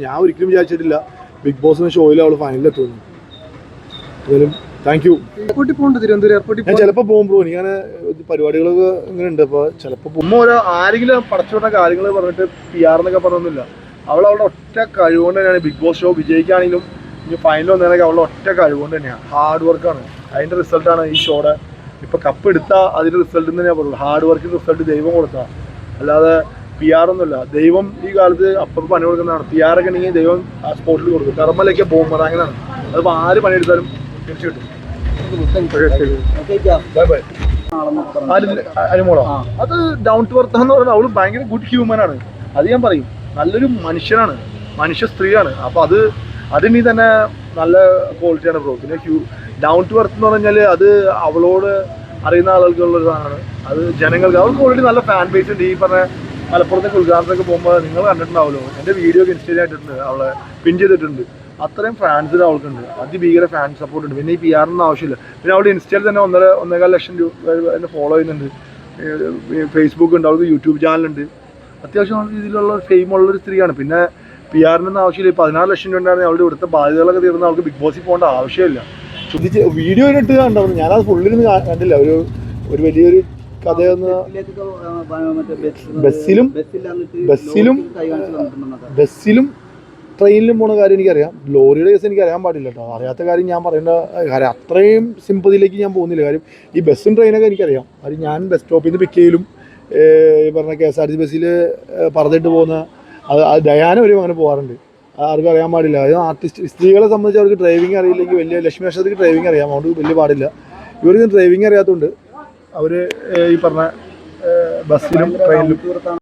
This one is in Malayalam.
ഞാൻ ഒരിക്കലും വിചാരിച്ചിട്ടില്ല ബിഗ് ബോസ് ഷോയിൽ അവൾ ഫൈനലിലെത്തുന്നു. എന്തായാലും താങ്ക് യു. ഞാൻ ചിലപ്പോൾ പോകും ബ്രോ, ഇങ്ങനെ പരിപാടികളൊക്കെ ഇങ്ങനെ ഉണ്ട്. അപ്പോൾ ചിലപ്പോൾ ഓരോ ആരെങ്കിലും പടച്ചുകൊണ്ട കാര്യങ്ങൾ പറഞ്ഞിട്ട് PR എന്നൊക്കെ പറഞ്ഞൊന്നുമില്ല. അവളുടെ ഒറ്റ കഴിവുകൊണ്ട് തന്നെയാണ് ബിഗ് ബോസ് ഷോ വിജയിക്കുകയാണെങ്കിലും ഇനി ഫൈനൽ വന്നതിനൊക്കെ അവളുടെ ഒറ്റ കഴിവുകൊണ്ട് തന്നെയാണ്. ഹാർഡ് വർക്കാണ്, അതിൻ്റെ റിസൾട്ടാണ് ഈ ഷോയുടെ ഇപ്പോൾ കപ്പ് എടുത്താൽ അതിൻ്റെ റിസൾട്ട് എന്ന് ഞാൻ പറയുള്ളൂ. ഹാർഡ് വർക്കിൻ്റെ റിസൾട്ട് ദൈവം കൊടുത്താൽ, അല്ലാതെ PR ഒന്നുമില്ല. ദൈവം ഈ കാലത്ത് അപ്പുറത്ത് പണി കൊടുക്കുന്നതാണ്. PR ഒക്കെ ഉണ്ടെങ്കിൽ ദൈവം ആ സ്പോട്ടിൽ കൊടുക്കും. കർമ്മലൊക്കെ പോകുമ്പോൾ അങ്ങനെയാണ്. അതിപ്പോൾ ആര് പണിയെടുത്താലും തിരിച്ചു കിട്ടും. Bye bye. അനുമോളോ? അത് ഡൗൺ ടു എർത്ത് എന്ന് പറഞ്ഞാൽ അവള് ഭയങ്കര ഗുഡ് ഹ്യൂമൻ ആണ്. അത് ഞാൻ പറയും, നല്ലൊരു മനുഷ്യനാണ്, മനുഷ്യ സ്ത്രീയാണ്. അപ്പോൾ അതിനി തന്നെ നല്ല ക്വാളിറ്റിയാണ് ബ്രോ. പിന്നെ ഡൗൺ ടു എർത്ത് എന്ന് പറഞ്ഞാൽ അത് അവളോട് അറിയുന്ന ആളുകൾക്കുള്ളൊരു സാധനമാണ്. അത് ജനങ്ങൾക്ക് അവൾക്ക് ഓൾറെഡി നല്ല ഫാൻ ബേസ് ഉണ്ട്. ഈ പറഞ്ഞ മലപ്പുറത്തേക്ക് ഉദ്ഘാടനത്തൊക്കെ പോകുമ്പോൾ നിങ്ങൾ കണ്ടിട്ടുണ്ടാവുമല്ലോ, എൻ്റെ വീഡിയോ ഒക്കെ ഇൻസ്റ്റയിൽ ആയിട്ടുണ്ട്, അവളെ പിൻ ചെയ്തിട്ടുണ്ട്. അത്രയും ഫാൻസിന് അവൾക്കുണ്ട്, അതിഭീകര ഫാൻ സപ്പോർട്ട് ഉണ്ട്. പിന്നെ ഈ PR ഒന്നും ആവശ്യമില്ല. പിന്നെ അവളുടെ ഇൻസ്റ്റയിൽ തന്നെ 1.5 ലക്ഷം എന്നെ ഫോളോ ചെയ്യുന്നുണ്ട്. ഫേസ്ബുക്ക് ഉണ്ട്, അവൾക്ക് യൂട്യൂബ് ചാനലുണ്ട്. അത്യാവശ്യം രീതിയിലുള്ള ഫെയിമുള്ളൊരു സ്ത്രീയാണ്. പിന്നെ PR-നൊന്നും ആവശ്യമില്ല. 16 ലക്ഷം രൂപ ഉണ്ടായിരുന്നെങ്കിൽ അവളുടെ ഇവിടുത്തെ ബാധ്യതകളൊക്കെ തീർന്ന് അവൾക്ക് ബിഗ് ബോസിൽ പോകേണ്ട ആവശ്യമില്ല. ശ്രദ്ധിച്ച് വീഡിയോ ഇട്ട് കണ്ടായിരുന്നു, ഞാനത് ഫുള്ളിരുന്ന് കണ്ടില്ല. ഒരു വലിയൊരു കഥയൊന്ന് ബസ്സിലും ട്രെയിനിലും പോണ കാര്യം എനിക്കറിയാം. ലോറിയുടെ കേസ് എനിക്കറിയാൻ പാടില്ല കേട്ടോ. അറിയാത്ത കാര്യം ഞാൻ പറയേണ്ട കാര്യം. അത്രയും സിമ്പതിയിലേക്ക് ഞാൻ പോകുന്നില്ല. കാര്യം ഈ ബസ്സും ട്രെയിനൊക്കെ എനിക്കറിയാം. കാര്യം ഞാൻ ബസ് സ്റ്റോപ്പിൽ നിന്ന് പിക്ക് ചെയ്യലും ഈ പറഞ്ഞ KSRTC ബസ്സിൽ പറഞ്ഞിട്ട് പോകുന്ന അത് ഡയാന വരെയും അങ്ങനെ പോകാറുണ്ട്. ആർക്കും അറിയാൻ പാടില്ല. അത് ആർട്ടിസ്റ്റ് സ്ത്രീകളെ സംബന്ധിച്ച് അവർക്ക് ഡ്രൈവിംഗ് അറിയില്ലെങ്കിൽ വലിയ ലക്ഷ്മി നക്ഷത്രത്തിക്ക് ഡ്രൈവിംഗ് അറിയാം, അതുകൊണ്ട് വലിയ പാടില്ല. ഇവർക്ക് ഡ്രൈവിംഗ് അറിയാത്തതുകൊണ്ട് അവർ ഈ പറഞ്ഞ ബസ്സിലും ട്രെയിനിലും